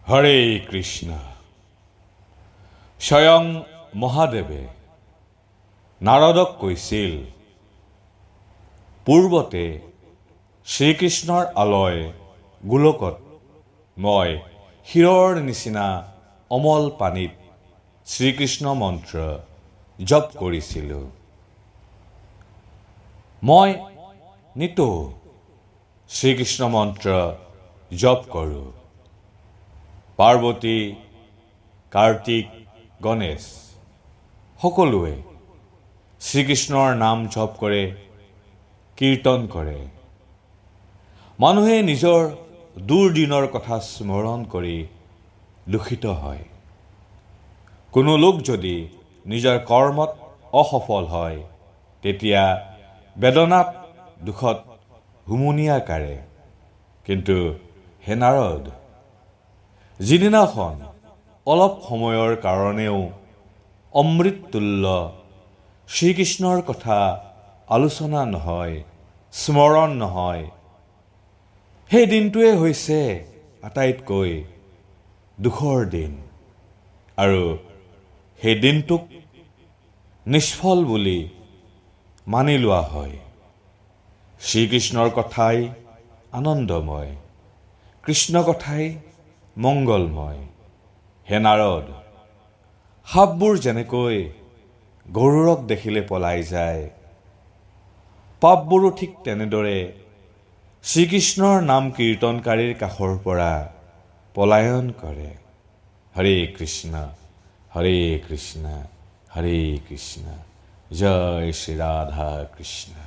হৰে কৃষ্ণ। স্বয়ং মহাদেৱে নাৰদক কৈছিল, পূৰ্বতে শ্ৰীকৃষ্ণৰ আলয় গোলকত মই ক্ষীৰৰ নিচিনা অমল পানীত শ্ৰীকৃষ্ণ মন্ত্ৰ জপ কৰিছিলোঁ। মই নিতৌ শ্ৰীকৃষ্ণ মন্ত্ৰ জপ কৰোঁ। পাৰ্বতী, কাৰ্তিক, গণেশ সকলোৱে শ্ৰীকৃষ্ণৰ নাম জপ কৰে, কীৰ্তন কৰে। মানুহে নিজৰ দুৰ্দিনৰ কথা স্মৰণ কৰি দুখিত হয়। কোনো লোক যদি নিজৰ কৰ্মত অসফল হয়, তেতিয়া বেদনাত দুখত হুমুনিয়া কাঢ়ে। কিন্তু হে নাৰদ, যিদিনাখন অলপ সময়ৰ কাৰণেও অমৃততুল্য শ্ৰীকৃষ্ণৰ কথা আলোচনা নহয়, স্মৰণ নহয়, সেই দিনটোৱে হৈছে আটাইতকৈ দুখৰ দিন। আৰু সেই দিনটোক নিষ্ফল বুলি মানি লোৱা হয়। শ্ৰীকৃষ্ণৰ কথাই আনন্দময়, কৃষ্ণ কথাই মংগলময়। হে নাৰদ, সাপবোৰ যেনেকৈ গৰুড়ক দেখিলে পলাই যায়, পাপবোৰো ঠিক তেনেদৰে শ্ৰীকৃষ্ণৰ নাম কীৰ্তনকাৰীৰ কাষৰ পৰা পলায়ন কৰে। হৰে কৃষ্ণ, হৰে কৃষ্ণ, হৰে কৃষ্ণ। জয় শ্ৰী ৰাধা কৃষ্ণ।